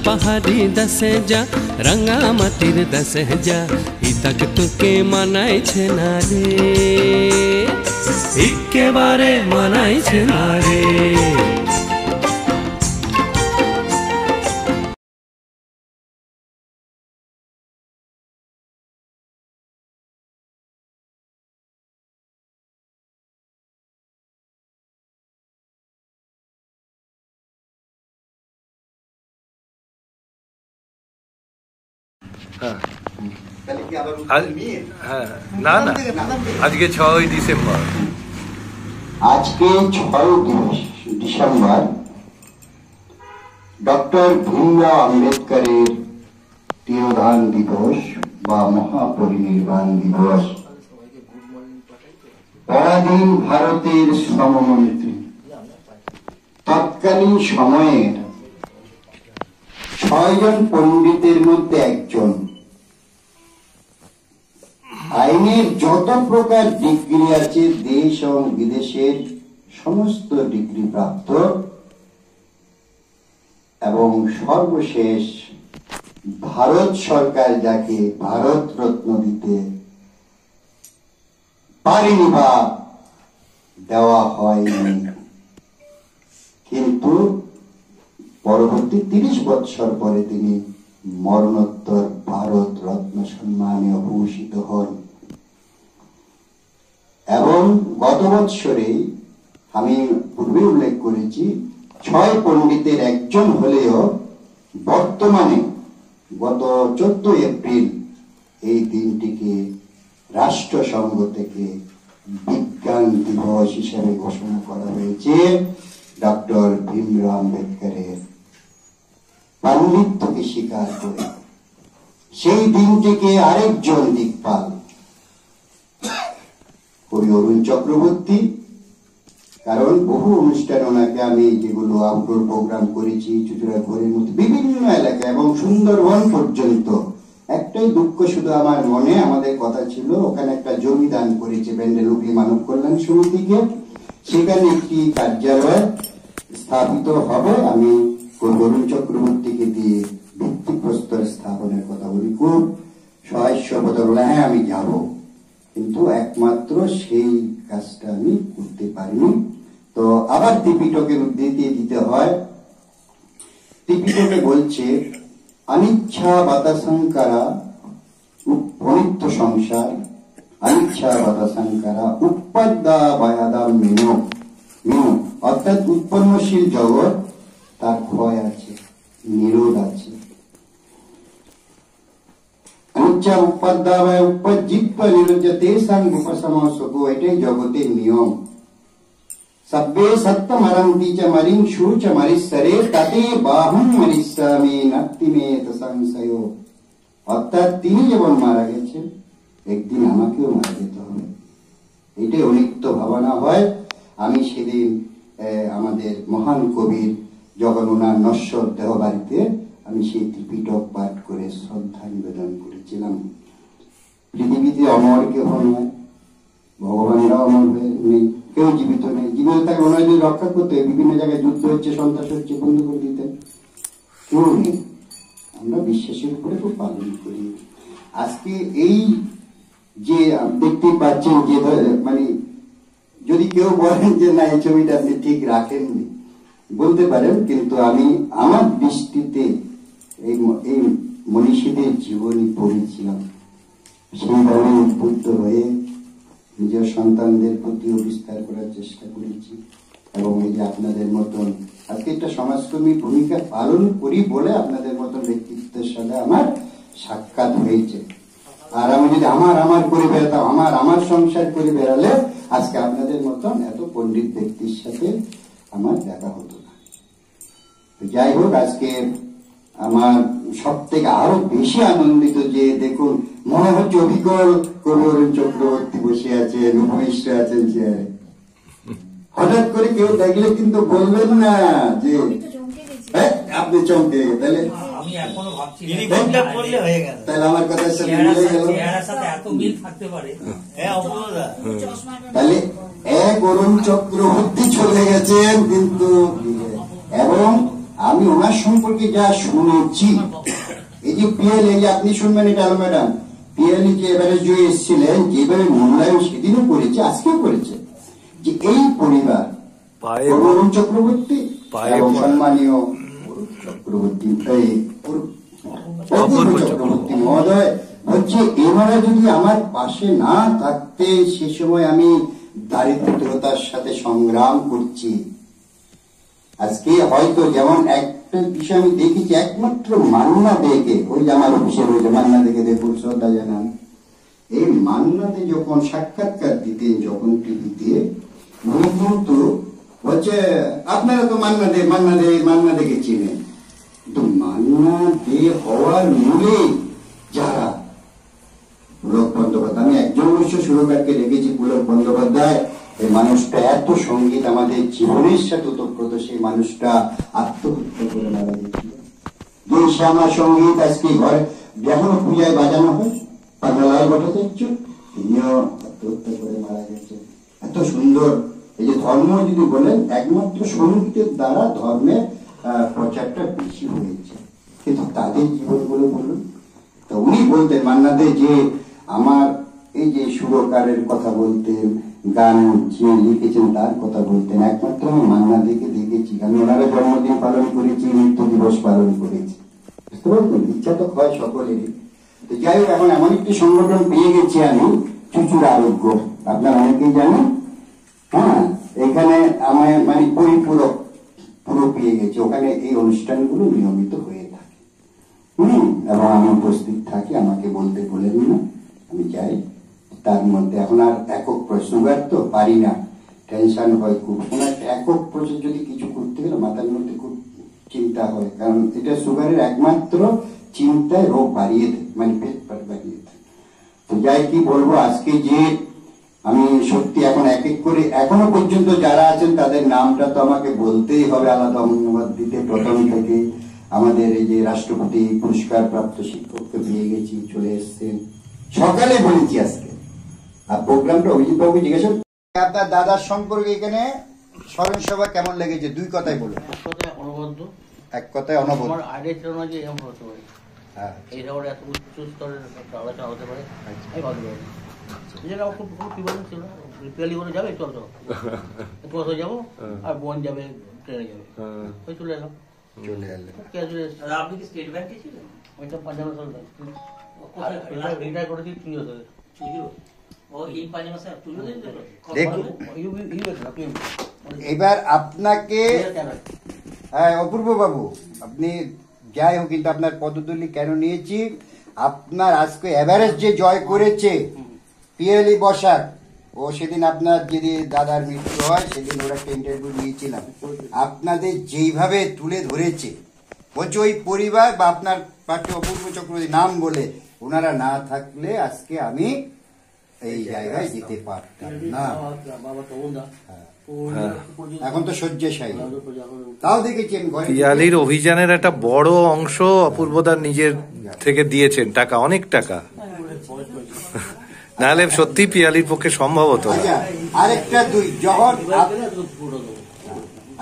পাহাড়ি দাসে যা রাঙা মাটির দাসে যা ইতাক তোকে মানাইছে না রে, একেবারে মানাইছে না রে। না না, আজকে 6ই ডিসেম্বর। আজকে 6ই ডিসেম্বর ডক্টর ভীমরাও আম্বেদকরের তিরোধান দিবস বা মহাপরিনির্বাণ দিবস। পরাধীন ভারতের শ্রমমন্ত্রী তৎকালীন সময়ের 6 জন পণ্ডিতের মধ্যে একজন, আইনের যত প্রকার ডিগ্রি আছে দেশ এবং বিদেশের সমস্ত ডিগ্রি প্রাপ্ত এবং সর্বশেষ ভারত সরকার যাকে ভারত রত্ন দিতে পারেনি বা দেওয়া হয়নি, কিন্তু পরবর্তী 30 বৎসর পরে তিনি মরণোত্তর ভারত রত্ন সম্মানে ভূষিত হন। এবং গত বৎসরে আমি পূর্বে উল্লেখ করেছি 6 পণ্ডিতের একজন হলেও বর্তমানে গত 14 এপ্রিল এই দিনটিকে রাষ্ট্রসংঘ থেকে বিজ্ঞান দিবস হিসেবে ঘোষণা করা হয়েছে। ডক্টর ভীমরাও আম্বেদকরের পাণ্ডিত্যকে স্বীকার করে সেই দিনটিকে আরেকজন দিকপাল কবি অরুণ চক্রবর্তী, কারণ বহু অনুষ্ঠান ওনাকে আমি যেগুলো আউটডোর প্রোগ্রাম করেছি চুচুড়া ঘরের মতো বিভিন্ন এলাকা এবং সুন্দরবন পর্যন্ত, একটাই দুঃখ শুধু আমার মনে, আমাদের কথা ছিল ওখানে একটা জমি দান করেছে বেন্ডেলুপি মানব কল্যাণ সমিতিকে, সেখানে একটি কার্যালয় স্থাপিত হবে। আমি অরুণ চক্রবর্তীকে দিয়ে ভিত্তিপ্রস্তর স্থাপনের কথা বলি, খুব সহাস্যবতা বলে হ্যাঁ আমি যাব, কিন্তু একমাত্র সেই কাজটা আমি করতে পারিনি। তো আবার ত্রিপিটকের উদ্ধৃতি দিতে হয়। ত্রিপিটকে বলছে অনিচ্ছা বাতাসংকারা অনিত্য সংসার, অনিচ্ছা বাতাসংকারা উৎপাদ্যা বায়াদা মেনো মেনো, অর্থাৎ উৎপন্নশীল জগৎ তার ক্ষয় আছে, নিরোধ আছে। অনিচ্ছা উপাদায় উপজিত্ব নিরুজ্যতে সংগোপসমো সুখো, এটাই জগতের নিয়ম। সব্বে সত্য মরন্তি চ মরিংশু চ মরিসরে ততে বাহুম মরিষ্যামি নাস্তি মে সংশয়, অর্থাৎ তিনি যেমন মারা গেছেন একদিন আমাকেও মারা যেতে হবে, এটাই অনিত্য ভাবনা হয়। আমি সেদিন আমাদের মহান কবির যখন ওনার নশ্বর দেহ বাড়িতে আমি সেই ত্রিপিটক পাঠ করে শ্রদ্ধা নিবেদন করেছিলাম। পৃথিবীতে অমর কেহ নয়, ভগবানরাও অমর নেই, কেউ জীবিত নেই, জীবিত থাকলে ওনার যদি রক্ষা করতে বিভিন্ন জায়গায় যুদ্ধ হচ্ছে সন্ত্রাস হচ্ছে বন্ধ করে দিতেন, কেউ নেই। আমরা বিশ্বাসের উপরে খুব পালন করি। আজকে এই যে দেখতে পাচ্ছেন যে মানে যদি কেউ বলেন যে না এই ছবিটা আপনি ঠিক রাখেননি বলতে পারেন, কিন্তু আমি আমার দৃষ্টিতে এই মনীষীদের জীবনী পড়েছিলাম, সেই ধরনের উদ্বুদ্ধ হয়ে নিজের সন্তানদের প্রতিও বিস্তার করার চেষ্টা করেছি। এবং এই যে আপনাদের মতন আজকে একটা সমাজকর্মী ভূমিকা পালন করি বলে আপনাদের মতন ব্যক্তিত্বের সাথে আমার সাক্ষাৎ হয়েছে। আর আমি যদি আমার করে বেড়াতাম, আমার সংসার করে বেড়ালে আজকে আপনাদের মতন এত পণ্ডিত ব্যক্তির সাথে আমার দেখা হতো না। যাই হোক, আজকে আমার সব থেকে আরো বেশি আনন্দিত যে দেখুন মনে হচ্ছে অবিকল কবি অরুণ চক্রবর্তী বসে আছেন, উপমিশ্র আছেন চেয়ারে। হঠাৎ করে কেউ দেখলে কিন্তু বলবেন না যে আপনি চমকে, তাহলে তাহলে আমার কথার সাথে মিলে গেল। তাহলে এক অরুণ চক্রবর্তী চলে গেছেন কিন্তু, এবং আমি ওনার সম্পর্কে যা শুনেছি, এই যে পিএল, এই যে আপনি শুনবেন এটা ম্যাডাম, পিএল যে এবারে যে এসেছিলেন, যেভাবে মূল্যায়ন সেদিনও করেছে, আজকেও করেছে, যে এই পরিবার অরুণ চক্রবর্তী এবং সম্মানীয় চক্রবর্তী অপূর্ব চক্রবর্তী মহোদয় হচ্ছে, এনারা যদি আমার পাশে না থাকতে, সে সময় আমি দারিদ্রতার সাথে সংগ্রাম করছি, আজকে হয়তো যেমন একটা বিষয় আমি দেখেছি, একমাত্র মান্না দেকে, ওই যে আমার অফিসের ওই যে মান্না দেকে দেখুন, শ্রদ্ধা জানান, এই মান্না দে যখন সাক্ষাৎকার দিতেন, যখন টিভিতে, উনি কিন্তু হচ্ছে, আপনারা তো মান্না দেকে চিনেন, কিন্তু মান্না দে হওয়ার মূলে যারা পুলক বন্দ্যোপাধ্যায়, আমি একজন অবশ্য সুরকারকে রেখেছি, পুলক বন্দ্যোপাধ্যায়, এই মানুষটা এত সঙ্গীত আমাদের জীবনের সাথে ওতপ্রোত, সেই মানুষটা আত্মহত্যা করে মারা গেছিল। যে শ্যামা সঙ্গীত আজকে ঘরে এখনো পূজায় বাজানো হয়, পান্নালাল ভট্টাচার্য, তিনিও আত্মহত্যা করে মারা গেছেন। এত সুন্দর, এই যে ধর্ম যদি বলেন, একমাত্র সঙ্গীতের দ্বারা ধর্মের প্রচারটা বেশি হয়েছে, কিন্তু তাদের জীবনগুলো বলুন। তো উনি বলতেন মান্নাদে, যে আমার এই যে সুরকারের কথা বলতেন, গান যে লিখেছেন তার কথা বলতেন, একমাত্র আমি মান্নাদেকে দেখেছি, আমি ওনারা জন্মদিন পালন করেছি, মৃত্যু দিবস পালন করেছি, বুঝতে পারছেন, ইচ্ছা তো হয় সকলেরই। তো যাই হোক, এখন এমন একটি সংগঠন পেয়ে গেছি আমি, চুচুর আরোগ্য, আপনারা অনেকেই জানেন, হ্যাঁ, এখানে আমার মানে পরিপূরক পুরো পেয়ে গেছে, ওখানে এই অনুষ্ঠানগুলো নিয়মিত হয়ে থাকে, এবং আমি উপস্থিত থাকি, আমাকে বলতে বলেন না, আমি যাই। তার মধ্যে এখন আর একক সুগার তো পারি না, টেনশন হয় খুব, ওনার একক প্রসেস যদি কিছু করতে গেলে মাথার মধ্যে খুব চিন্তা হয়, কারণ এটা সুগারের একমাত্র চিন্তায় রোগ বাড়িয়ে দেয়, মানে পেট বাড়িয়ে দেয়। তো যাই, কি বলবো, আজকে যে আমি সত্যি এখন এক এক করে, এখনো পর্যন্ত যারা আছেন তাদের নামটা তো আমাকে বলতেই হবে, আলাদা ধন্যবাদ দিতে। প্রথম থেকে আমাদের এই যে রাষ্ট্রপতি পুরস্কার প্রাপ্ত শিক্ষককে পেয়ে গেছি, চলে এসছেন, সকালে বলেছি আজকে, আর প্রোগ্রামটা অভিজিৎ বাবু জিজ্ঞাসা, আপনার দাদার সম্পর্কে এখানে স্মরণ সভা কেমন লেগেছে, দুই কথাই বলুন। এক কথায় অনবদ্য। আমার আগে ছিল না যে এরকম হতে পারে, এই ব্যাপারে এত উচ্চ স্তরের একটা আলোচনা হতে পারে, আমি ভাবতে পারি। যেটা আমার খুব প্রিপারেশন ছিল, পিয়ালি করে যাবে, চল চলো কোথাও যাবো, আর বোন যাবে ট্রেনে যাবে, ওই চলে এলাম। আপনি কি স্টেট ব্যাংকে ছিলেন? ওইটা পাঞ্জাব রিটায়ার করেছি 3 বছর। এবার আপনাকে, হ্যাঁ অপূর্ব বাবু, আপনি যাই হোক, কিন্তু আপনার পদতুলি কেন নিয়েছি, আপনার আজকে এভারেস্ট যে জয় করেছে পিএলই বসাক, ও সেদিন আপনার যদি দাদার মৃত্যু হয়, সেদিন ওরা একটা ইন্টারভিউ নিয়েছিলাম, আপনাদের যেইভাবে তুলে ধরেছে, বলছে ওই পরিবার বা আপনার পার্টি অপূর্ব চক্রবর্তী নাম বলে, ওনারা না থাকলে আজকে আমি এই জায়গায় যেতে পারতাম না। এখন তো শয্যাশায়ী, তাও দেখেছি আমি। পিয়ালির অভিযানের একটা বড় অংশ অপূর্বদার নিজের থেকে দিয়েছেন টাকা, অনেক টাকা, নাহলে সত্যি পিয়ালির পক্ষে সম্ভব হতো না। আরেকটা দুই, যখন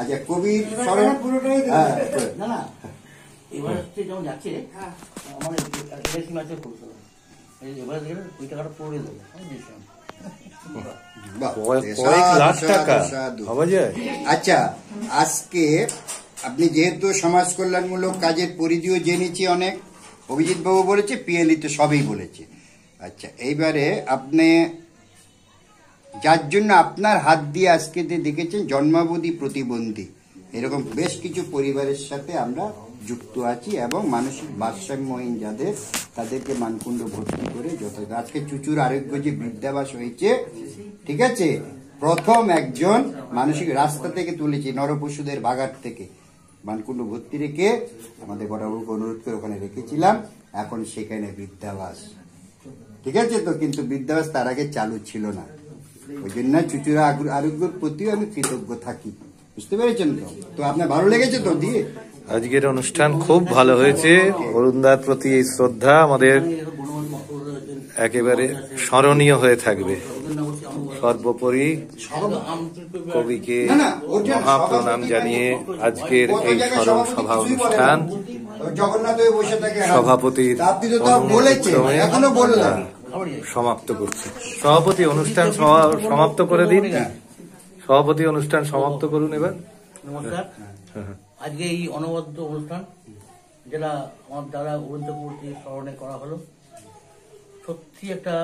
আচ্ছা কবির স্মরণ পুরোটাই না না, এবার যখন যাচ্ছে আমার ম্যাচের করছিল, এবার ওই টাকাটা পড়ে দেবে, আচ্ছা আজকে আপনি যেহেতু সমাজ কল্যাণমূলক কাজের পরিধিও জেনেছি অনেক, অভিজিৎ বাবু বলেছে, পিএলই তো সবই বলেছে। আচ্ছা এইবারে আপনি যার জন্য আপনার হাত দিয়ে আজকে দেখেছেন জন্মাবধি প্রতিবন্ধী, এরকম বেশ কিছু পরিবারের সাথে আমরা যুক্ত আছি, এবং মানসিক ভারসাম্যহীন যাদের, তাদেরকে মানকুণ্ড ভর্তি করে যথাযথ আজকে চুচুর আরোগ্য যে বৃদ্ধাবাস হয়েছে, ঠিক আছে, প্রথম একজন মানসিক রাস্তা থেকে তুলেছি, নরপশুদের বাগার থেকে মানকুণ্ড ভর্তি রেখে আমাদের বড়বাবুকে অনুরোধ করে ওখানে রেখেছিলাম, এখন সেখানে বৃদ্ধাবাস, ঠিক আছে তো, কিন্তু বৃদ্ধাবাস তার আগে চালু ছিল না, ওই জন্য চুচুরা আরোগ্যের প্রতিও আমি কৃতজ্ঞ থাকি, বুঝতে পেরেছেন তো? তো আপনার ভালো লেগেছে তো দিয়ে? আজকের অনুষ্ঠান খুব ভালো হয়েছে, অরুণদার প্রতি এই শ্রদ্ধা আমাদের একেবারে স্মরণীয় হয়ে থাকবে। সর্বোপরি কবিকে না, না, ওটা মহাপ্রণাম জানিয়ে আজকের এই স্মরণ সভা অনুষ্ঠান জগন্নাথ হয়ে বসে থাকে। সভাপতির আপনি তো তাও বলেছেন, অনুমোদনে এখনো বললাম। সমাপ্ত করছি। সভাপতি অনুষ্ঠান সমাপ্ত করে দিন। সভাপতি অনুষ্ঠান সমাপ্ত করুন এবার। নমস্কার। আজকে এই অনবদ্য অনুষ্ঠান যেটা আমার দ্বারা গোবিন্দ চক্রবর্তীর স্মরণে করা হলো, সত্যি একটা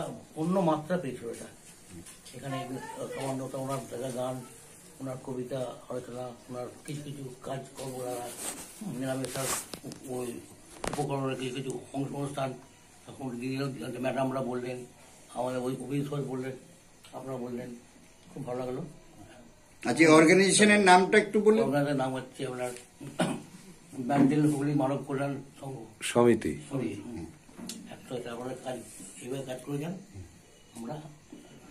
অন্য মাত্রা পেয়েছিল এটা। এখানে সামান্যতা ওনার জায়গা গান, ওনার কবিতা, আলোচনা, ওনার কিছু কিছু কাজকর্ম, নিরামিষার ওই উপকরণের কিছু কিছু অনুষ্ঠান, তখন ম্যাডামরা বললেন, আমাদের ওই অভিষেক বললেন, আপনারা বললেন, খুব ভালো লাগলো। আচ্ছা, অর্গানাইজেশনের নামটা একটু বলুন। অর্গানাইজেশনের নাম হচ্ছে আপনার ব্যান্ডেল হুগলি মানব কল্যাণ সমিতি। আপনারা কাজ এইভাবে কাজ করে যান, আমরা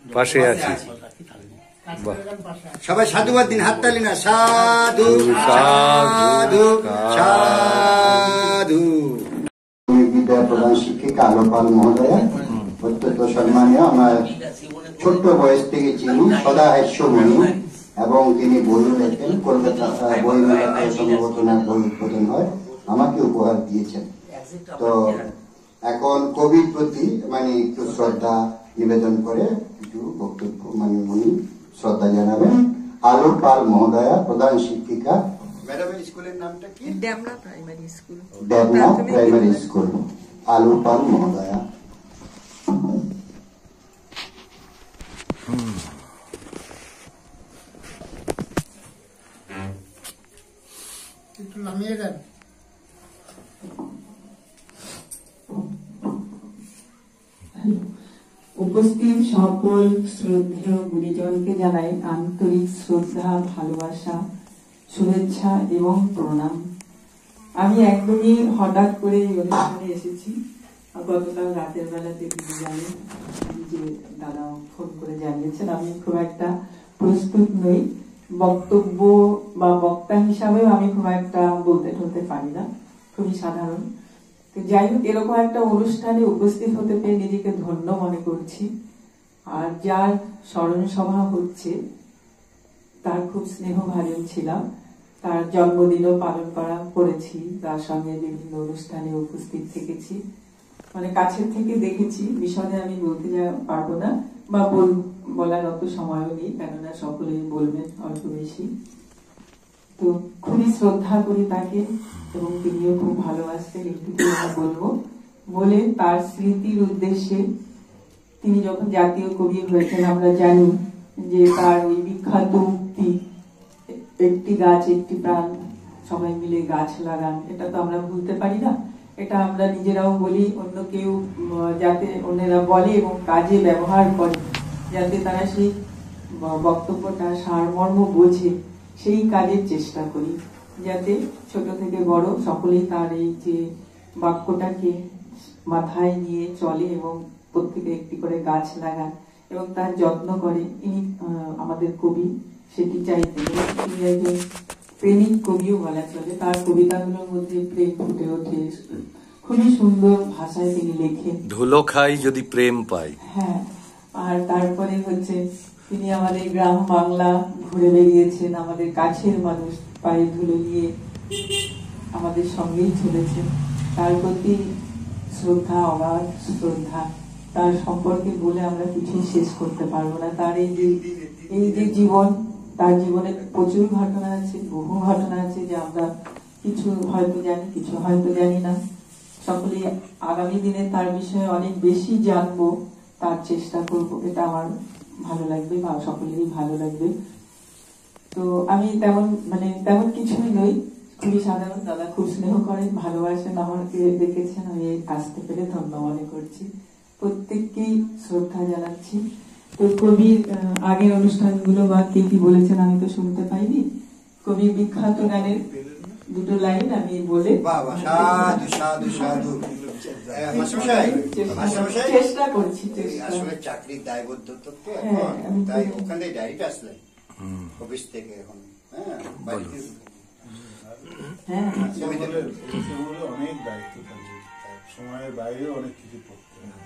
পাশে আছি। থাকবো। সবাই সাধুবাদ দিন, হাততালি না, সাধু সাধু সাধু। বিদ্যা প্রধান শিক্ষিকা আলো পাল মহোদয়া, অত্যন্ত সম্মানীয়, আমার ছোট্ট বয়স থেকে চিনি, সদা হাস্যময়ী, এবং তিনি বই লেখেন, কলকাতা বই মেলাতে সম্ভবত না বই উদ্বোধন হয়, আমাকে উপহার দিয়েছেন। তো এখন কবির প্রতি মানে একটু শ্রদ্ধা নিবেদন করে একটু বক্তব্য মানে উনি শ্রদ্ধা জানাবেন। আলো পাল মহোদয়া, প্রধান শিক্ষিকা। ম্যাডামের স্কুলের নামটা কি? ড্যামনা প্রাইমারি স্কুল। ড্যামনা প্রাইমারি স্কুল, আলো পাল মহোদয়া। একটু নামিয়ে দেন। উপস্থিত সকল শ্রদ্ধেয় গুরুজনকে জানাই আন্তরিক শ্রদ্ধা, ভালোবাসা, শুভেচ্ছা এবং প্রণাম। আমি একদমই হঠাৎ করে এই অনুষ্ঠানে এসেছি। গতকাল রাতের বেলাতে তিনি জানেন যে দাদা ফোন করে জানিয়েছেন। আমি খুব একটা প্রস্তুত নই, বক্তব্য বা বক্তা হিসাবেও আমি খুব একটা বলতে ঠলতে পারি না, খুবই সাধারণ। যাই হোক, এরকম একটা অনুষ্ঠানে উপস্থিত হতে পেরে নিজেকে ধন্য মনে করছি। আর যার স্মরণ সভা হচ্ছে তার খুব স্নেহভাজন ছিলাম, তার জন্মদিনও পালন করেছি, তার সঙ্গে বিভিন্ন অনুষ্ঠানে উপস্থিত থেকেছি, মানে কাছের থেকে দেখেছি। বিশদে আমি বলতে পারবো না বা বলার অত সময়ও নেই, কেননা সকলেই বলবেন অল্প বেশি। তো খুবই শ্রদ্ধা করি তাকে, এবং তিনিও খুব ভালোবাসতেন, একটু বলবো বলে তার স্মৃতির উদ্দেশ্যে। তিনি যখন জাতীয় কবি হয়েছেন, আমরা জানি যে তার ওই বিখ্যাত উক্তি, একটি গাছ একটি প্রাণ, সবাই মিলে গাছ লাগান, এটা তো আমরা ভুলতে পারি না। এটা আমরা নিজেরাও বলি, অন্য কেউ যাতে অন্যেরা বলে এবং কাজে ব্যবহার করে, যাতে তারা সেই বক্তব্যটা সারমর্ম বোঝে, সেই কাজের চেষ্টা করি, যাতে ছোট থেকে বড় সকলেই তার এই যে বাক্যটাকে মাথায় নিয়ে চলে এবং প্রত্যেকে একটি করে গাছ লাগান এবং তার যত্ন করে। ইনি আমাদের কবি, সেটি চাইতেন। তিনি একজন প্রেমিক কবিও বলা চলে, তার কবিতাগুলোর মধ্যে প্রেম ফুটে ওঠে, খুবই সুন্দর ভাষায় তিনি লেখেন। ধুলো খাই যদি প্রেম পাই। হ্যাঁ, আর তারপরে হচ্ছে তিনি আমাদের গ্রাম বাংলা ঘুরে বেরিয়েছেন, আমাদের কাছের মানুষ পায়ে ধুলো নিয়ে আমাদের সঙ্গেই চলেছেন। তার প্রতি শ্রদ্ধা, অগাধ শ্রদ্ধা। তার সম্পর্কে বলে আমরা কিছুই শেষ করতে পারবো না। তার এই যে জীবন, তার জীবনে প্রচুর ঘটনা আছে, বহু ঘটনা আছে, যে আমরা কিছু হয়তো জানি, কিছু হয়তো জানি না। সকলেই আগামী দিনে তার বিষয়ে অনেক বেশি জানবো, তার চেষ্টা করব, এটা আমার ভালো লাগবে বা সকলেরই ভালো লাগবে। তো আমি তেমন কিছুই নই, খুবই সাধারণ। দাদা খুব স্নেহ করেন, ভালোবাসেন, আমাকে দেখেছেন, আমি আসতে পেরে ধন্য মনে করছি। প্রত্যেককেই শ্রদ্ধা জানাচ্ছি। তো কবির আগের অনুষ্ঠানগুলো বা কে কি বলেছেন আমি তো শুনতে পাইনি। কবির বিখ্যাত গানের দুটো লাইন আমি বলে চেষ্টা করছি। আসলে চাকরির দায়বদ্ধতা তো, তাই ওখান থেকে ডাইরেক্ট আসলেন অফিস থেকে এখন। হ্যাঁ, অনেক দায়িত্ব থাকে, সময়ের বাইরে অনেক কিছু করতে হয়।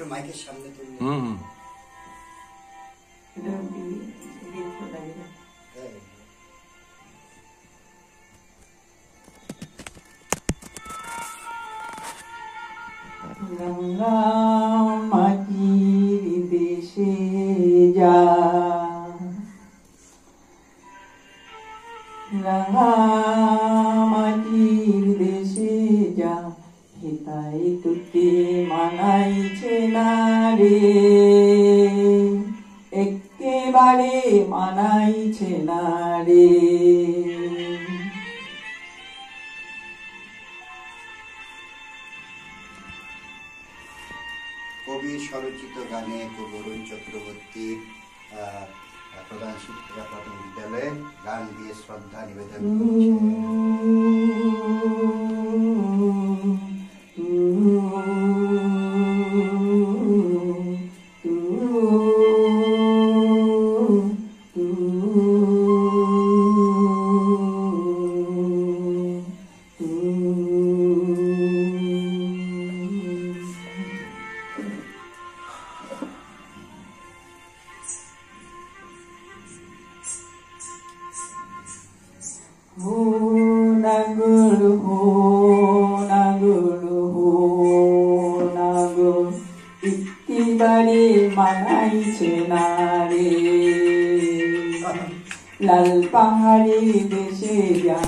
একটু মাইকের সামনে তুললে এটা গেটটা লাগিয়ে গঙ্গা মাটির দেশে যা, গঙ্গা মাটির দেশে যা, হিতাই তোকে মানাইছে না রে, একেবারে মানাইছে না রে। কবি স্বরচিত গানে কবি অরুণ চক্রবর্তীর প্রধান শিক্ষিকা প্রাথমিক বিদ্যালয়ে গান দিয়ে শ্রদ্ধা নিবেদন মানাইছে না রে, লাল পাহাড়ের দেশে যা,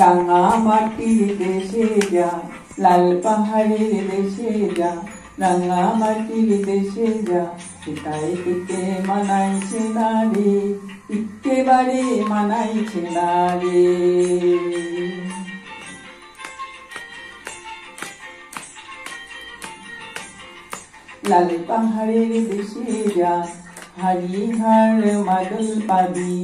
রাঙা মাটির দেশে যা, লাল পাহাড়ের দেশে যা, রাঙা মাটির দেশে যা, সেটাই তোকে মানাইছে না রে, একেবারে মানাইছে না রে। লাল পাহাড়ের দেশে যা, হরিহর মাদল পাবি,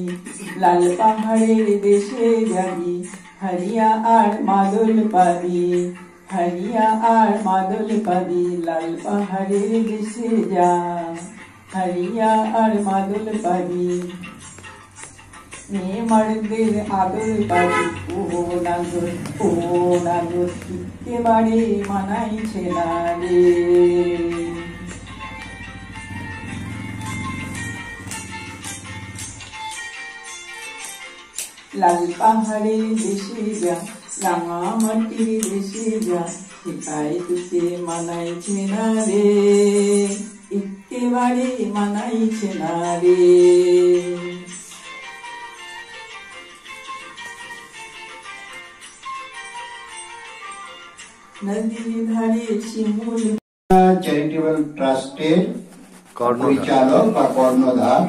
লাল পাহাড়ের দেশে যাবি, হরিয়া আর মাদল পাবি, হরিয়া আর মাদল পাবি, লাল পাহাড়ের দেশে যা, হরিয়া আর মাদল পাবি, মেয়ে মারদের আদর পাবি, ও নাগর ও নাগর, একেবারে মানাইছে না রে। লাল পাহাড়ের দেশে যা, রাঙা মাটির দেশে যা, সেটাই তোকে মানাইছে না রে, একেবারে মানাইছে না রে। নদীর ধারে শিমুল চ্যারিটেবল ট্রাস্টের পরিচালক বা কর্ণধার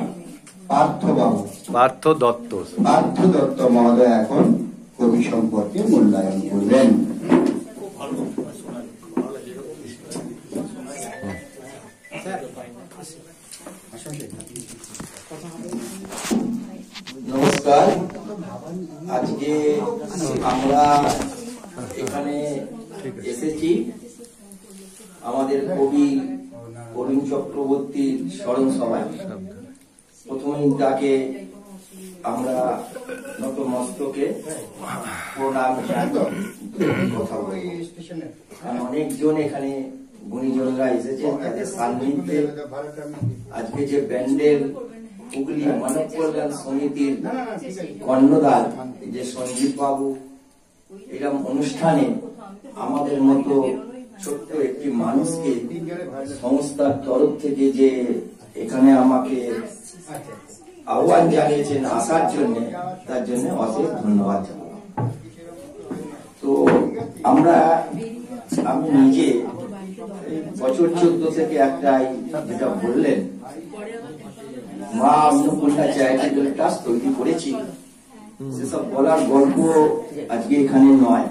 পার্থ দত্ত মহোদয় এখন কবি সম্পর্কে মূল্যায়ন করবেন। নমস্কার। আজকে আমরা এখানে এসেছি আমাদের কবি অরুণ চক্রবর্তীর স্মরণ সভায়। প্রথমেই তাকে আমরা নতমস্তকে প্রণাম কথা বলি। অনেকজন এখানে গুণীজনরা এসেছেন, তাদের সান্নিধ্যে আজকে যে ব্যান্ডের হুগলি মানব কল্যাণ সমিতির কর্ণধার যে সঞ্জীব বাবু এরকম অনুষ্ঠানে আমাদের মতো ছোট্ট একটি মানুষকে সংস্থার তরফ থেকে যে এখানে আমাকে আহ্বান জানিয়েছেন আসার জন্য, তার জন্য অশেষ ধন্যবাদ জানাই। তো আমি নিজে বছর 14 থেকে একটাই যেটা বললেন মা অন্নপূর্ণা চ্যারিটেবল ট্রাস্ট তৈরি করেছি, সেসব বলার গল্প আজকে এখানে নয়,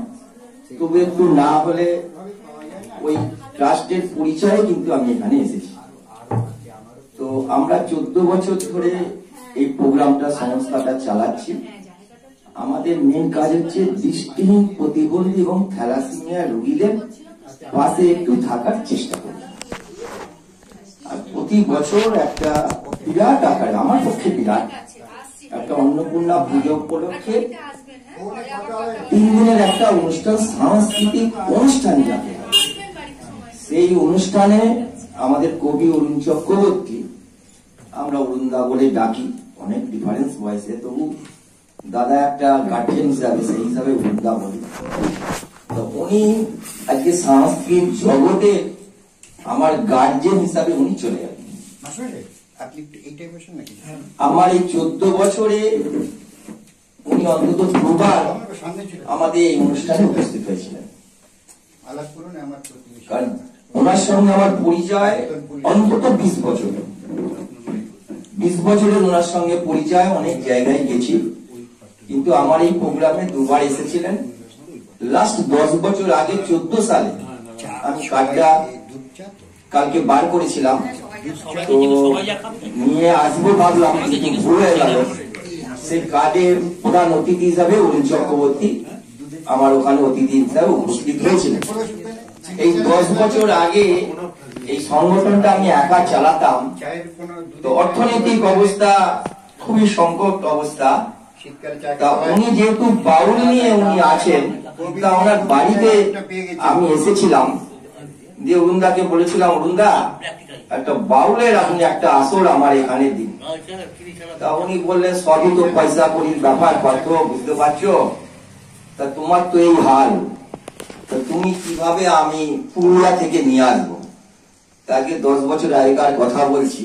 তবে একটু না হলে ওই ট্রাস্টের পরিচয়ে কিন্তু আমি এখানে এসেছি। তো আমরা 14 বছর ধরে এই প্রোগ্রামটা সংস্থাটা চালাচ্ছি। আমাদের মেন কাজ হচ্ছে দৃষ্টিহীন, প্রতিবন্ধী এবং থ্যালাসেমিয়া রোগীদের পাশে একটু থাকার চেষ্টা করি। আর প্রতি বছর একটা বিরাট আকারে, আমার পক্ষে বিরাট একটা অন্নপূর্ণা পুজো উপলক্ষে 3 দিনের একটা অনুষ্ঠান, সাংস্কৃতিক অনুষ্ঠান যাকে, সেই অনুষ্ঠানে আমাদের কবি অরুণ চক্রবর্তী, আমরা অরুণদা বলে ডাকি, অনেক ডিফারেন্স বয়সে, তবু দাদা একটা গার্জিয়ান হিসাবে সেই হিসাবে অরুণদা বলি। তো উনি আজকে সংস্কৃত জগতে আমার গার্জিয়ান হিসাবে উনি চলে গেলেন। আমার এই 14 বছরে উনি অন্তত দুবার আমাদের এই অনুষ্ঠানে উপস্থিত হয়েছিলেন। কারণ ওনার সঙ্গে আমার পরিচয় অন্তত 20 বছর, 20 বছরের ওনার সঙ্গে পরিচয়, অনেক জায়গায় গেছি, কিন্তু আমার এই প্রোগ্রামে দুবার এসেছিলেন। লাস্ট 10 বছর আগে 14 সালে আমি কার্ডটা কালকে বার করেছিলাম, তো নিয়ে আসবো ভাবলাম, ভুলে গেল। সেই কার্ডের প্রধান অতিথি হিসাবে অরুণ চক্রবর্তী আমার ওখানে অতিথি হিসাবে উপস্থিত হয়েছিলেন। এই 10 বছর আগে এই সংগঠনটা আমি একা চালাতাম, তো অর্থনৈতিক অবস্থা খুবই সংকট অবস্থা। তা উনি যেহেতু বাউল নিয়ে উনি আছেন, তা ওনার বাড়িতে আমি এসেছিলাম, দিয়ে অরুণদাকে বলেছিলাম, অরুণদা একটা বাউলের আপনি একটা আসর আমার এখানে দিন। তা উনি বললেন, সবই তো পয়সা করির ব্যাপার, কত বুঝতে পারছো, তা তোমার তো এই হাল, তা তুমি কিভাবে আমি পুরুলিয়া থেকে নিয়ে আসবো। তাকে 10 বছর আগেকার কথা বলছি।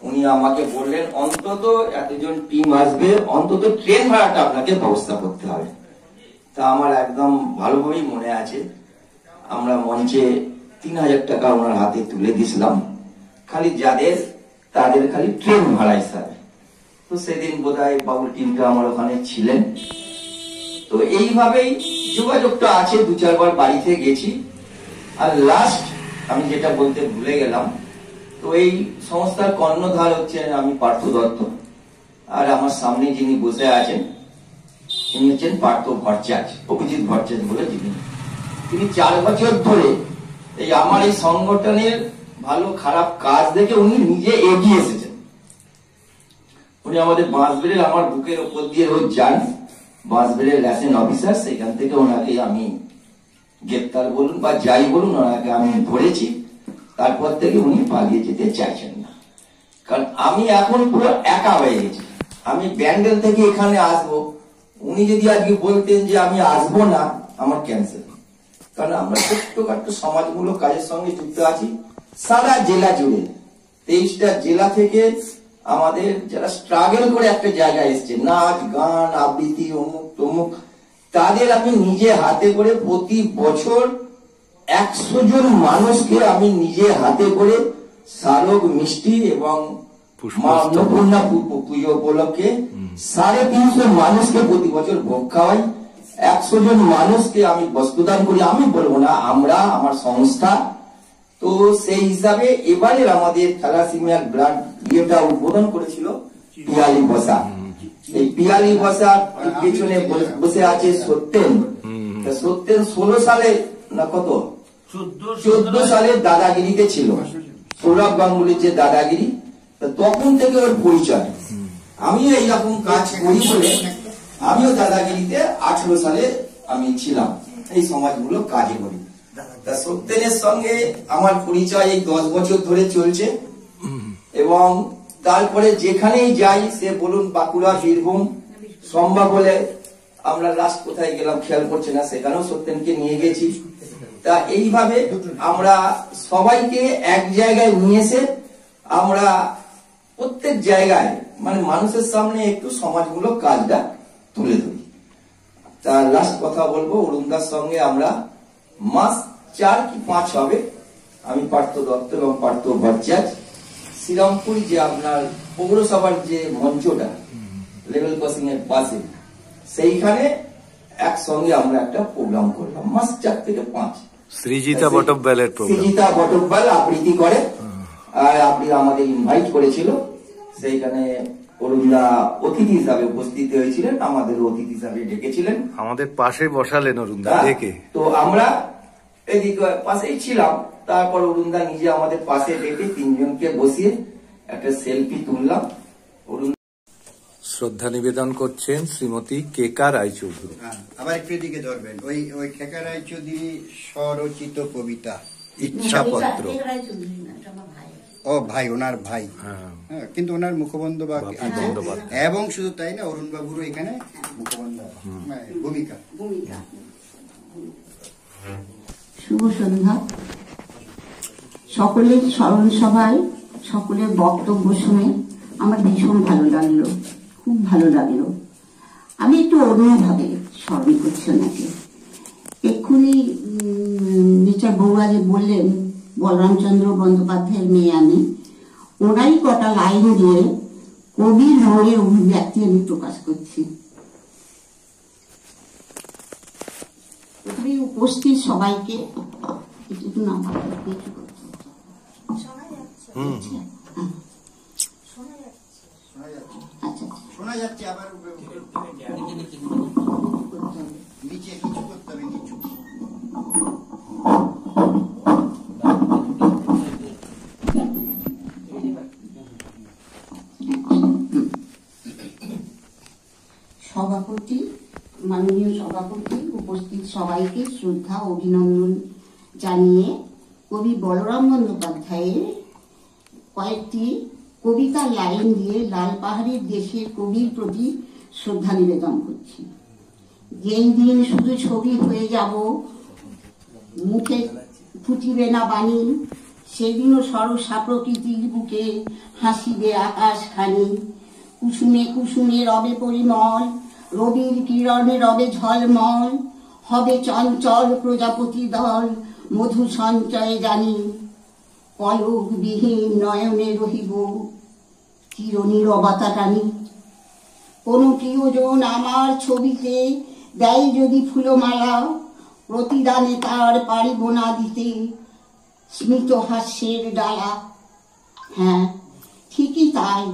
উনি আমাকে বললেন, অন্তত এতজন টিম আসবে, অন্তত ট্রেন ভাড়াটা আপনাকে ব্যবস্থা করতে হবে। তা আমার একদম ভালোভাবেই মনে আছে, আমরা মঞ্চে 3000 টাকা ওনার হাতে তুলে দিয়েছিলাম, খালি যাদের তাদের খালি ট্রেন ভাড়া হিসাবে। তো সেদিন বোধহয় বাবুল টিমটা আমার ওখানে ছিলেন। তো এইভাবেই যোগাযোগটা আছে, 2-4 বার বাড়িতে গেছি। আর লাস্ট আমি যেটা বলতে ভুলে গেলাম, তো এই সংস্থার কর্ণধার হচ্ছেন আমি পার্থ দত্ত, আর আমার সামনে যিনি বসে আছেন তিনি হচ্ছেন পার্থ ভট্টাচার্য, অভিজিৎ ভট্টাচার্য বলে যিনি। তিনি 4 বছর ধরে এই আমার এই সংগঠনের ভালো খারাপ কাজ দেখে উনি নিজে এগিয়ে এসেছেন। উনি আমাদের বাঁশবেড়ের, আমার বুকের উপর দিয়ে রোজ যান, বাঁশবেড়ের ল্যাসেন অফিসার, সেখান থেকে ওনাকে আমি গ্রেপ্তার বলুন বা যাই বলুন, ওনাকে আমি ধরেছি। তারপর থেকে উনি পালিয়ে যেতে চাইছেন না, কারণ আমি এখন পুরো একা হয়ে গেছি। আমি ব্যান্ডেল থেকে এখানে আসবো, উনি যদি আজকে বলতেন যে আমি আসবো না, আমার ক্যান্সেল। কারণ আমরা ছোট্টখাট্ট সমাজমূলক কাজের সঙ্গে যুক্ত আছি সারা জেলা জুড়ে। 23টা জেলা থেকে আমাদের যারা স্ট্রাগল করে একটা জায়গায় এসছে, নাচ গান আবৃত্তি অমুক তমুক, তাদের আমি নিজে হাতে করে প্রতি বছর 100 জন মানুষকে আমি নিজে হাতে করে শালক মিষ্টি এবং মা অন্নপূর্ণা পুজো উপলক্ষে 350 মানুষকে প্রতি বছর ভোগ খাওয়াই। 100 জন মানুষকে আমি বস্ত্রদান করি, আমি বলবো না, আমরা, আমার সংস্থা। তো সেই হিসাবে এবারের আমাদের থ্যালাসেমিয়ার ব্লাড ইয়েটা উদ্বোধন করেছিল পিয়ালি বসা। এই পিয়ালি বসা পেছনে বসে আছে সত্যেন। সত্যেন 16 সালে না কত 14 সালে দাদাগিরিতে ছিল, সৌরভ গাঙ্গুলির যে দাদাগিরি, তখন থেকে ওর পরিচয়। আমিও এইরকম কাজ করি বলে আমিও দাদাগিরিতে 18 সালে আমি ছিলাম, এই সমাজমূলক কাজে করি। তা সত্যেনের সঙ্গে আমার পরিচয় এই 10 বছর ধরে চলছে, এবং তারপরে যেখানেই যাই, সে বলুন বাঁকুড়া, বীরভূম, সম্ভব হলে আমরা লাস্ট কোথায় গেলাম খেয়াল করছে না, সেখানেও সত্যেনকে নিয়ে গেছি। তা এইভাবে আমরা সবাইকে এক জায়গায় নিয়ে এসে আমরা প্রত্যেক জায়গায় মানে মানুষের সামনে একটু সমাজমূলক কাজটা তুলে ধরি। তা লাস্ট কথা বলবো, অরুণদার সঙ্গে আমরা মাস 4 কি 5 হবে, আমি পার্থ দত্ত এবং পার্থ ভট্টাচার্য শ্রীরামপুর যে আপনার পৌরসভার যে মঞ্চটা লেভেল ক্রসিং এর পাশে, সেইখানে একসঙ্গে আমরা একটা প্রোগ্রাম করলাম মাস 4 থেকে 5। সৃজিতা বটব্যালের প্রোগ্রাম, সৃজিতা বটব্যাল আবৃত্তি করে, আর আপনি আমাদের ইনভাইট করেছিল, সেইখানে অরুণদা অতিথি হিসাবে উপস্থিত হয়েছিলেন, আমাদের অতিথি হিসাবে ডেকেছিলেন, আমাদের পাশে বসালেন অরুণদা ডেকে। তো আমরা এদিকে পাশেই ছিলাম। তারপর অরুণদা নিজে আমাদের পাশে ডেকে 3 জনকে বসিয়ে একটা সেলফি তুললাম। শ্রদ্ধা নিবেদন করছেন শ্রীমতী কেকা রায়চৌধুরী। আবার একটু এদিকে ধরবেন, ওই কেকা রায়চৌধুরী স্বরচিত কবিতা ইচ্ছাপত্র। ও ভাই, ওনার ভাই। হ্যাঁ, কিন্তু ওনার মুখবন্ধ বা আছে। এবং শুধু তাই না, অরুণ বাবুরও এখানে মুখবন্ধ ভূমিকা। শুভ সন্ধ্যা। সকলের স্মরণ সভায় সকলের বক্তব্য শুনে আমার ভীষণ ভালো লাগলো, খুব ভালো লাগলো। আমি একটু অন্যভাবে স্মরণ করছি ওনাকে। এক্ষুনি মিস্টার বড়ুয়া যে বললেন বলরামচন্দ্র বন্দ্যোপাধ্যায়ের মেয়ে আমি, ওনারই কটা লাইন দিয়ে কবির মনের অভিব্যক্তি আমি প্রকাশ করছি। প্রথমে উপস্থিত সবাইকে একটু নাম শোনা যাচ্ছে, আবার নিচে কিছু করতে হবে, নিচু। সভাপতি, মাননীয় সভাপতি, উপস্থিত সবাইকে শ্রদ্ধা অভিনন্দন জানিয়ে কবি বলরাম বন্দ্যোপাধ্যায়ের কয়েকটি কবিতার লাইন দিয়ে লাল পাহাড়ের দেশের কবির প্রতি শ্রদ্ধা নিবেদন করছি। যেই দিন শুধু ছবি হয়ে যাব, মুখে ফুটিবে না বাণী, সেদিনও সরসা প্রকৃতির বুকে হাসিবে আকাশ খানি। কুসুমে কুসুমে রবে পরিমল, রবির কিরণে রবে ঝলমল, হবে চঞ্চল প্রজাপতি দল, মধু সঞ্চয়ে জানি। পলক বিহীন নয়নে রহিব চিরনীরবতা টানি। কোন প্রিয়জন আমার ছবিতে দেয় যদি ফুলমালা, প্রতিদানে তার পারিব না দিতে স্মিত হাস্যের ডালা। হ্যাঁ, ঠিকই তাই,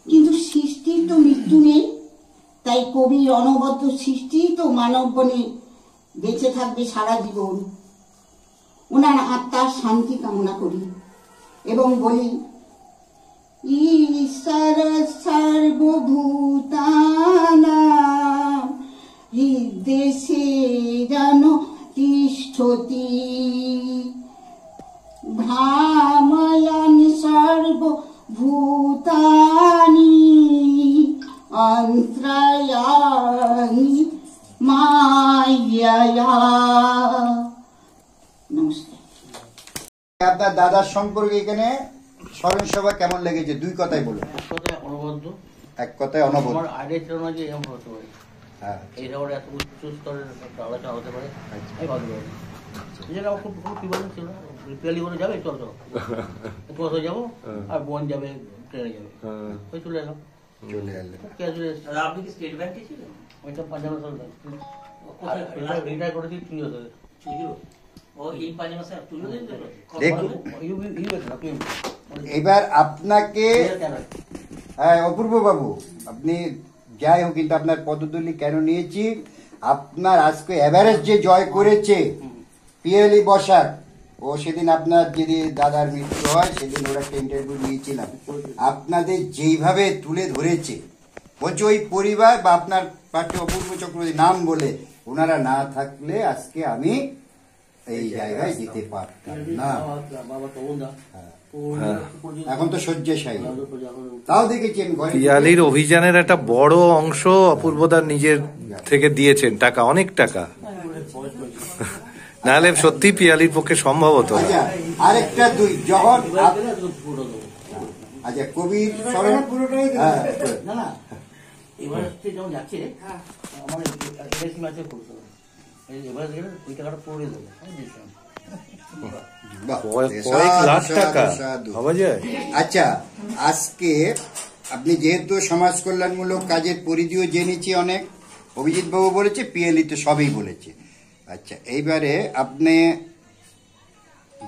কিন্তু সৃষ্টির তো মৃত্যু নেই, তাই কবির অনবদ্য সৃষ্টি তো মানব বনে বেঁচে থাকবে সারা জীবন। ওনার আত্মার শান্তি কামনা করি এবং বলি, ঈশ্বর সর্বভূতানাং হৃদেশে যেন তিষ্ঠতি, ভ্রাময়ন সর্বভূতানি অন্তরায়ামি মায়া। নমস্কার। আপনার দাদার সম্পর্কে এখানে স্মরণ সভা কেমন লেগেছে? দুই কথাই বলুন। এক কথায় অনবদ্য। আমার আইডিয়া ছিল না যে এরকম হতে পারে, এই ব্যাপারে এত উচ্চ স্তরের একটা আলোচনা হতে পারে আমি ভাবতে পারি। যেটা আমার খুব প্রিপারেশন ছিল না, পিয়ালি করে যাবে চল চলো, একটু কোথাও যাবো আর বোন যাবে ট্রেনে যাবে, ওই চলে এলাম। আপনি কি স্টেট ব্যাংকে ছিলেন? ওইটা পাঞ্জাব রিটায়ার করেছি 2 years আগে। এবার আপনাকে, হ্যাঁ অপূর্ব বাবু, আপনি যাই হোক, কিন্তু আপনার পদতুলি কেন নিয়েছি, আপনার আজকে এভারেস্ট যে জয় করেছে পিয়ালি বসাক, ও সেদিন আপনার যদি দাদার মৃত্যু হয় সেদিন ওরা একটা ইন্টারভিউ নিয়েছিলাম, আপনাদের যেইভাবে তুলে ধরেছে, বলছে ওই পরিবার বা আপনার পার্টি অপূর্ব চক্রবর্তী নাম বলে, ওনারা না থাকলে আজকে আমি এই জায়গায় যেতে পারতাম না। এখন তো শয্যাশায়ী, তাও দেখেছি পিয়ালির অভিযানের একটা বড় অংশ অপূর্বদার নিজের থেকে দিয়েছেন টাকা, অনেক টাকা, নাহলে সত্যি পিয়ালির পক্ষে সম্ভব হতো না। আরেকটা দুই, যখন আচ্ছা কবির স্মরণ পুরোটাই না এবার যখন যাচ্ছে আমার এলআইসি ম্যাচে করতে হবে, এবার গেলে ওই টাকাটা পড়ে দেবে। আচ্ছা, আজকে আপনি যেহেতু সমাজ কল্যাণমূলক কাজের পরিধিও জেনেছি অনেক, অভিজিৎ বাবু বলেছে, পিএলই তো সবই বলেছে। আচ্ছা, এইবারে আপনি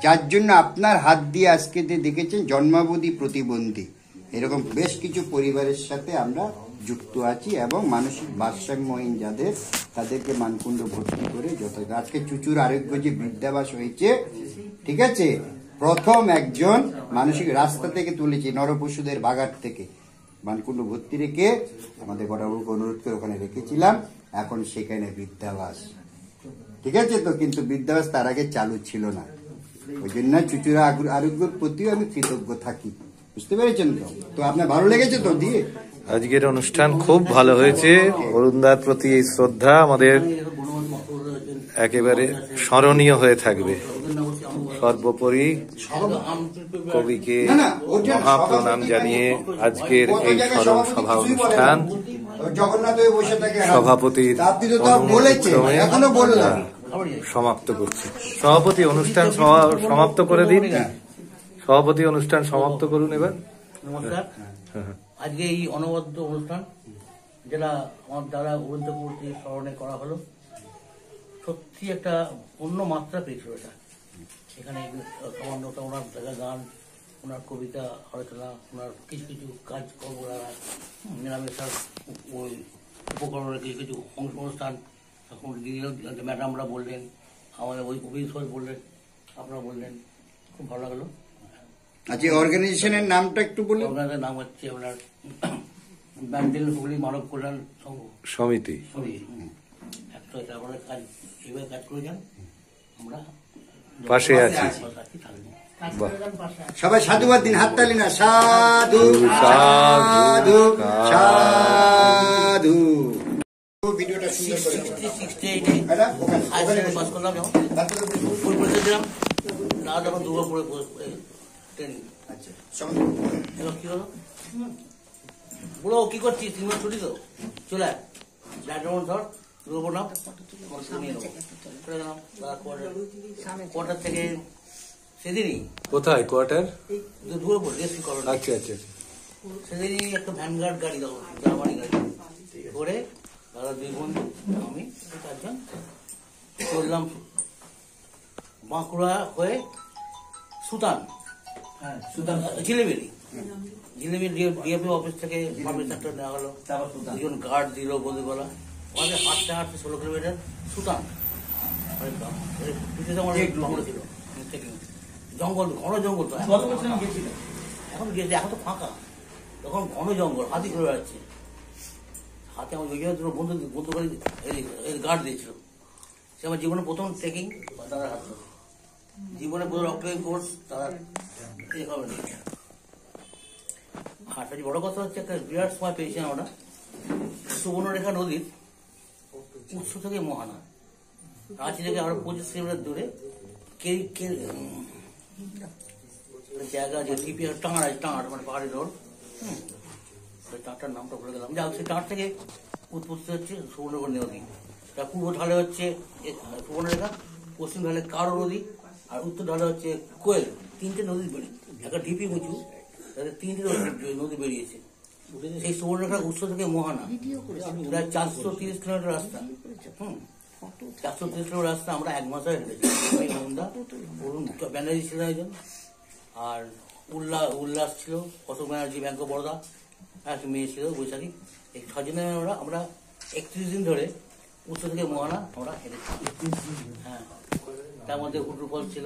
যার জন্য আপনার হাত দিয়ে আজকে যে দেখেছেন জন্মাবধি প্রতিবন্ধী, এরকম বেশ কিছু পরিবারের সাথে আমরা যুক্ত আছি এবং মানসিক ভারসাম্যহীন যাদের, তাদেরকে মানকুণ্ড ভর্তি করে যথাযথ আজকে চুচুর আরোগ্য যে বৃদ্ধাবাস হয়েছে, ঠিক আছে, প্রথম একজন মানসিক রাস্তা থেকে তুলেছি, নরপশুদের বাগার থেকে মানকুণ্ড ভর্তি রেখে আমাদের বড়বাবুকে অনুরোধ করে ওখানে রেখেছিলাম, এখন সেখানে বৃদ্ধাবাস, ঠিক আছে তো, কিন্তু বৃদ্ধাবাস তার আগে চালু ছিল না, ওই জন্য চুচুড়া আরোগ্যের প্রতিও আমি কৃতজ্ঞ থাকি। বুঝতে পেরেছেন তো? তো আপনার ভালো লেগেছে তো দিয়ে? আজকের অনুষ্ঠান খুব ভালো হয়েছে। অরুণদার প্রতি এই শ্রদ্ধা আমাদের একেবারে স্মরণীয় হয়ে থাকবে। সর্বোপরি কবিকে মহাপ্রণাম জানিয়ে আজকের এই স্মরণ সভা অনুষ্ঠান সভাপতির সমাপ্ত করছি। সভাপতি অনুষ্ঠান সমাপ্ত করে দিন। সভাপতি অনুষ্ঠান সমাপ্ত করুন এবার। নমস্কার। আজকে এই অনবদ্য অনুষ্ঠান যেটা আমার দ্বারা অরুণদাকে স্মরণে করা হলো, সত্যি একটা অন্য মাত্রা পেয়েছিল এটা। এখানে সামান্যতা ওনার গান, ওনার কবিতা, আলোচনা, ওনার কিছু কিছু কাজকর্ম, মেলামেশার ওই উপকরণের কিছু কিছু অনুষ্ঠান, তখন ম্যাডামরা বললেন, আমাদের ওই অভিষেক বললেন, আপনারা বললেন, খুব ভালো লাগলো। আচ্ছা, অর্গানাইজেশনের নামটা একটু বলুন। অর্গানাইজেশনের নাম হচ্ছে আপনার ব্যান্ডেল হুগলি মানব কল্যাণ সমিতি। আপনারা কাজ এইভাবে কাজ করে যান, আমরা পাশে আছি। সবাই সাধুবাদ দিন, হাততালি না। সাধু সাধু সাধু। ভিডিওটা সুন্দর করে পাস করলাম, যখন ফুল পরিচয় দিলাম, না যখন দুর্গাপুরে ট্রেনিং। আচ্ছা, এবার কি হলো, বলো কি করছিস, 3 মাস ছুটি তো, চলে ধর দুর্গাপুর নাম চলে গেলাম। কোয়ার্টার থেকে সেদিনই, কোথায় কোয়ার্টার? দুর্গাপুর রেস্ট করো। আচ্ছা আচ্ছা, সেদিনই একটা ভ্যানগার্ড গাড়ি দাও, জার্মানি গাড়ি করে দাদা 2 বন্ধু, আমি 4 জন চললাম বাঁকুড়া হয়ে সুতান, জিলেবিলি ডিএপি অফিস থেকে পারমিশনটা নেওয়া হলো। 2জন গার্ড দিল বন্ধুবেলা, আমাদের হাঁটতে হাঁটতে 16 কিলোমিটার সুতান। ছিল জঙ্গল, ঘন জঙ্গল। তো এখন গেছে, এখন তো ফাঁকা, তখন ঘন জঙ্গল, হাতি ঘুরে বেড়াচ্ছে। হাতে আমার বন্ধু করে গার্ড দিয়েছিল। সে আমার জীবনে প্রথম ট্রেকিং তারা হাত, জীবনে প্রথম রক কোর্স তারা হবে। হাঁটাটি বড় কথা হচ্ছে, একটা বিরাট সময় পেয়েছিলাম আমরা সুবর্ণরেখা নদীর উৎস থেকে মোহানা, রাঁচি থেকে আমরা 25 কিলোমিটার দূরে জায়গা যে টিপি টাঙাড় আছে, টাঙাড় মানে পাহাড়ি রোড, টাঁটার নামটা ভুলে গেলাম। যাক, সেই টাঁট থেকে উৎপত্তি হচ্ছে সুবর্ণরেখা নদী। তার পূর্ব ঢালে হচ্ছে সুবর্ণরেখা, পশ্চিম ঢালে কারো নদী, আর উত্তর ঢালে হচ্ছে কোয়েল। 3টে নদী বেরিয়ে, একটা ঢিপি উঁচু, তাদের 3টে নদী বেরিয়েছে। সেই সুবর্ণরেখার উৎস থেকে মোহানা প্রায় 430 কিলোমিটার রাস্তা। 430 কিলোমিটার রাস্তা আমরা 1 মাসে হেঁটেছি। ব্যানার্জি ছিল একজন, আর উল্লাস ছিল, অশোক ব্যানার্জি, ব্যাংক অফ বরোদা, একটা মেয়ে ছিল বৈশাখী। এই 6 জনের আমরা 31 দিন ধরে উৎস থেকে মোহানা আমরা হেঁটেছি। হ্যাঁ, তার মধ্যে হুড্রু ফলস ছিল।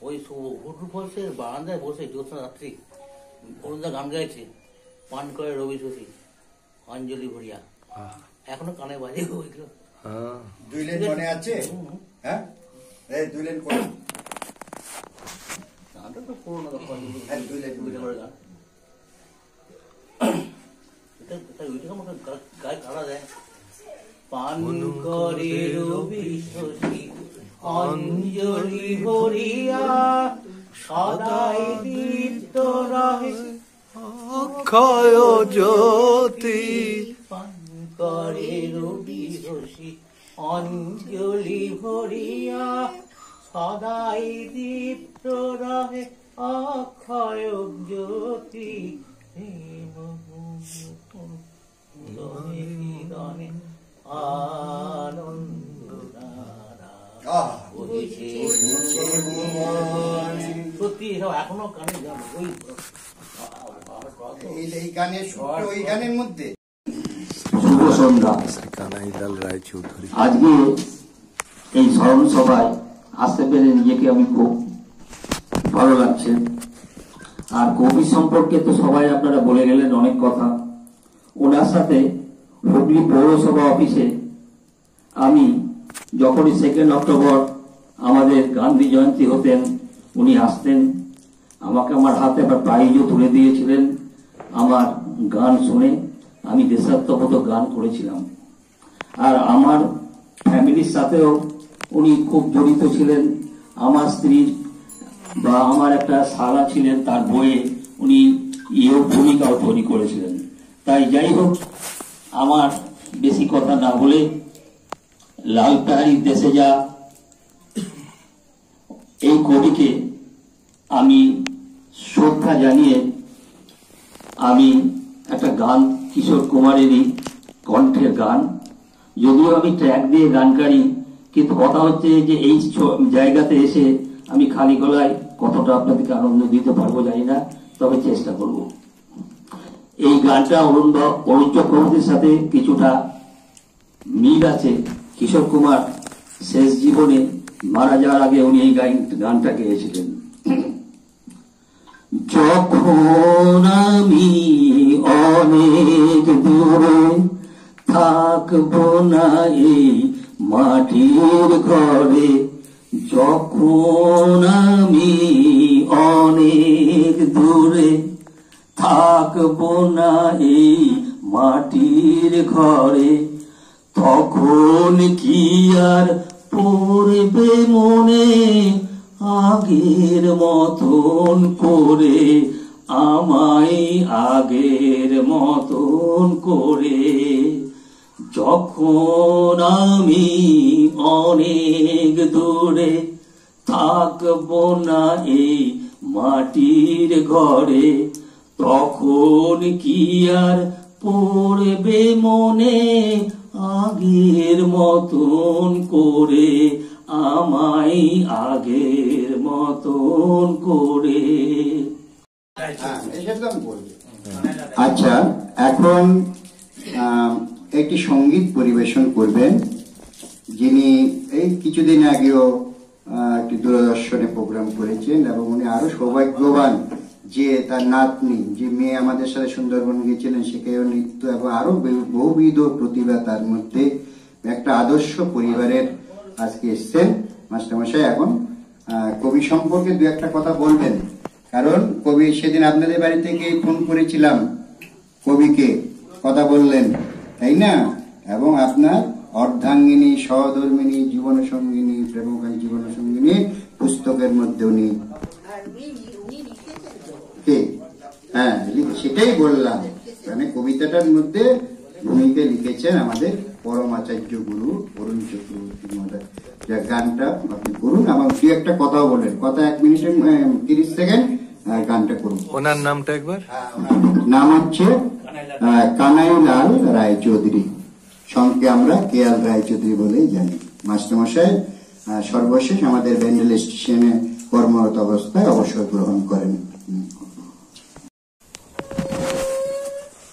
ওই হুড্রু ফলসের বারান্দায় বসে জ্যোৎস্না রাত্রি অরুণদা গান গাইছে, পান করে রবি শশী, অঞ্জলি ভরিয়া, এখনো কানে বাজে ওইগুলো। 2 লাইন মনে আছে? হ্যাঁ, এই 2 লাইন কোন গানটা তো পুরোনো, 2 লাইন করে গান। ওইটা আমাকে গায়ে কারা দেয়, পান করে রবি শশী অঞ্জলি ভরিয়া, সদাই দীপ্ত রহে অক্ষয় জ্যোতি। পান করে রবি শশী অঞ্জলি ভরিয়া, সদাই দীপ্ত রহে অক্ষয় জ্যোতি। সত্যি এখনো কানে এই গানের সুরটা ওই গানের মধ্যে। শুভ সন্ধ্যা। আজকে এই স্মরণ সভায় আসতে পেরে নিজেকে আমি খুব ভালো লাগছে। আর কবি সম্পর্কে তো সবাই আপনারা বলে গেলেন অনেক কথা। ওনার সাথে হুগলি পৌরসভা অফিসে আমি যখনই 2 অক্টোবর আমাদের গান্ধী জয়ন্তী হতেন, উনি আসতেন, আমাকে আমার হাতে আবার প্রাইজও তুলে দিয়েছিলেন। আমার গান শুনে আমি দেশাত্মবোধক গান করেছিলাম। আর আমার ফ্যামিলির সাথেও উনি খুব জড়িত ছিলেন। আমার স্ত্রীর বা আমার একটা শালা ছিলেন, তার বইয়ে উনি ভূমিকাও তৈরি করেছিলেন। তাই যাই হোক, আমার বেশি কথা না বলে লাল পাহাড়ির দেশে যা এই কবিকে আমি শ্রদ্ধা জানিয়ে আমি একটা গান, কিশোর কুমারেরই কণ্ঠের গান, যদিও আমি ট্র্যাক দিয়ে গান গাই, কিন্তু কথা হচ্ছে যে এই জায়গাতে এসে আমি খালি গলায় কতটা আপনাদেরকে আনন্দ দিতে পারবো জানি না, তবে চেষ্টা করব। এই গানটা অরুণ চক্রবর্তীর সাথে কিছুটা মিল আছে। কিশোর কুমার শেষ জীবনে মারা যাওয়ার আগে উনি এই গানটা গেয়েছিলেন। যখন আমি অনেক দূরে থাকবো না এই মাটির ঘরে, যখন আমি অনেক দূরে থাকবো না এই মাটির ঘরে, তখন কি আর পড়বে মনে আগের মতন করে, আমায় আগের মতন করে। যখন আমি অনেক দূরে থাকবো না এই মাটির ঘরে, তখন কি আর পড়বে মনে আগের মতন করে, আমায় আগের মতন করে। আচ্ছা, এখন একটি সঙ্গীত পরিবেশন করবেন, যিনি এই কিছুদিন আগেও একটি দূরদর্শনে প্রোগ্রাম করেছেন, এবং উনি আরো সৌভাগ্যবান যে তার নাতনি, যে মেয়ে আমাদের সাথে সুন্দরবন গিয়েছিলেন, সেখানেও নৃত্য এবং আরো বহুবিধ প্রতিভা তার মধ্যে। একটা আদর্শ পরিবারের আজকে এসছেন মাস্টারমশাই। এখন কবি সম্পর্কে দু একটা কথা বলবেন, কারণ কবি সেদিন আপনাদের বাড়ি থেকে ফোন করেছিলাম, কবিকে কথা বললেন, তাই না? এবং আপনার অর্ধাঙ্গিনী, সহধর্মিনী, জীবন সঙ্গিনী, প্রেমকালী জীবন সঙ্গিনী পুস্তকের মধ্যে উনি, হ্যাঁ সেটাই বললাম, মানে কবিতাটার মধ্যে ভূমিকা লিখেছেন আমাদের পরম আচার্য গুরু অরুণ চক্রবর্তী মহোদয়। গানটা আপনি করুন, আমার দু একটা কথাও বলেন, কথা 1 মিনিট 30 সেকেন্ড, গানটা করুন। ওনার নামটা একবার? নাম হচ্ছে কানাইলাল রায়চৌধুরী, সঙ্গে আমরা কেএল রায়চৌধুরী বলেই জানি। মাস্টারমশাই সর্বশেষ আমাদের ব্যান্ডেল স্টেশনে কর্মরত অবস্থায় অবসর গ্রহণ করেন।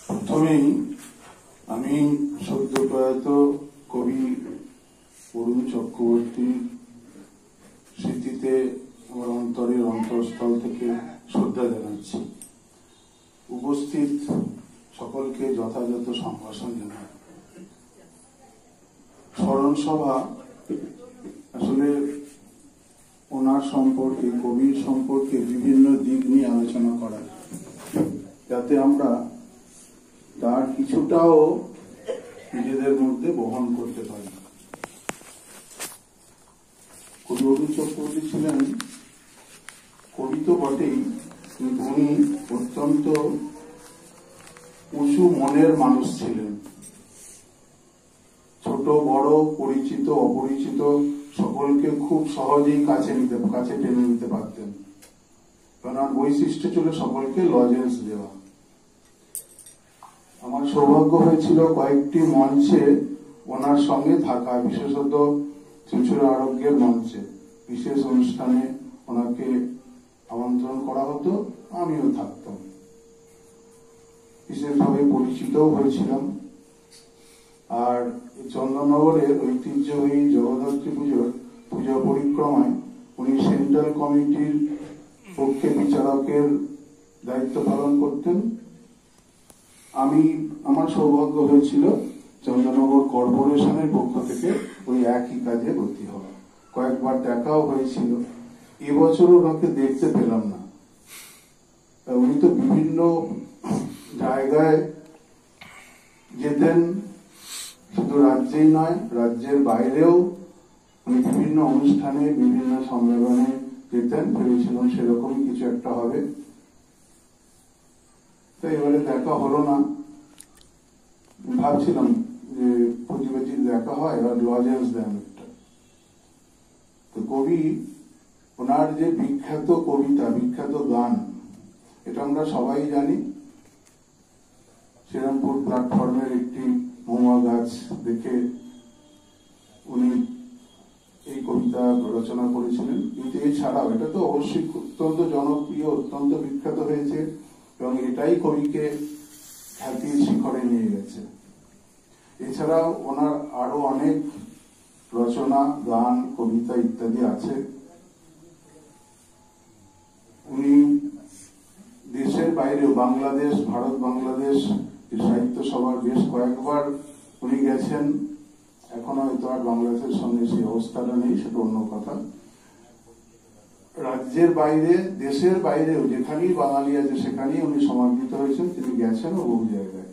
প্রথমেই আমি সদ্য প্রয়াত কবি অরুণ চক্রবর্তীর স্মৃতিতে আমার অন্তরের অন্তঃস্থল থেকে শ্রদ্ধা জানাচ্ছি। উপস্থিত সকলকে যথাযথ সম্ভাষণ জানাই। স্মরণ সভা আসলে ওনার সম্পর্কে, কবির সম্পর্কে বিভিন্ন দিক নিয়ে আলোচনা করা, যাতে আমরা তার কিছুটাও নিজেদের মধ্যে বহন করতে পারি। কবি অরুণ চক্রবর্তী ছিলেন কবি তো বটেই, কিন্তু উনি অত্যন্ত উঁচু মনের মানুষ ছিলেন। ছোট বড়, পরিচিত অপরিচিত সকলকে খুব সহজেই কাছে টেনে নিতে পারতেন। ওনার বৈশিষ্ট্য ছিল সকলকে লজেন্স দেওয়া। আমার সৌভাগ্য হয়েছিল কয়েকটি মঞ্চে ওনার সঙ্গে থাকা, বিশেষত চুঁচুড়া আরোগ্যের মঞ্চে বিশেষ অনুষ্ঠানে ওনাকে আমন্ত্রণ করা হতো, আমিও থাকতাম। বিশেষভাবে পরিচিতও হয়েছিলাম। আর চন্দননগরের ঐতিহ্যবাহী জগদ্ধাত্রী পুজোর পূজা পরিক্রমায় উনি সেন্ট্রাল কমিটির পক্ষে বিচারকের দায়িত্ব পালন করতেন। আমার সৌভাগ্য হয়েছিল চন্দননগর কর্পোরেশনের পক্ষ থেকে ওই একই কাজে ভর্তি হওয়া। কয়েকবার দেখাও হয়েছিল। এবছরও ওনাকে দেখতে পেলাম না। উনি তো বিভিন্ন জায়গায় যেতেন, শুধু রাজ্যেই নয় রাজ্যের বাইরেও উনি বিভিন্ন অনুষ্ঠানে বিভিন্ন সম্মেলনে যেতেন। ভেবেছিলাম সেরকমই কিছু একটা হবে, তো এবারে দেখা হলো না। ভাবছিলাম যে প্রতিবাচী দেখা হয় আর লজেন্স দেন একটা। তো কবি ওনার যে বিখ্যাত কবিতা, বিখ্যাত গান, এটা আমরা সবাই জানি। শ্রীরামপুর প্ল্যাটফর্মের একটি মহুয়া গাছ দেখে উনি এই কবিতা রচনা করেছিলেন। কিন্তু এছাড়াও এটা তো অবশ্যই অত্যন্ত জনপ্রিয়, অত্যন্ত বিখ্যাত হয়েছে এবং এটাই কবিকে খ্যাতির শিখরে নিয়ে গেছে। এছাড়াও ওনার আরো অনেক রচনা, গান, কবিতা ইত্যাদি আছে। উনি দেশের বাইরেও বাংলাদেশ, ভারত বাংলাদেশ সাহিত্য সভার বেশ কয়েকবার উনি গেছেন। এখন হয়তো আর বাংলাদেশের সঙ্গে সেই অবস্থাটা নেই, সেটা অন্য কথা। রাজ্যের বাইরে, দেশের বাইরেও যেখানেই বাঙালি আছে সেখানেই উনি সমাদৃত হয়েছেন। তিনি গেছেন ও বহু জায়গায়।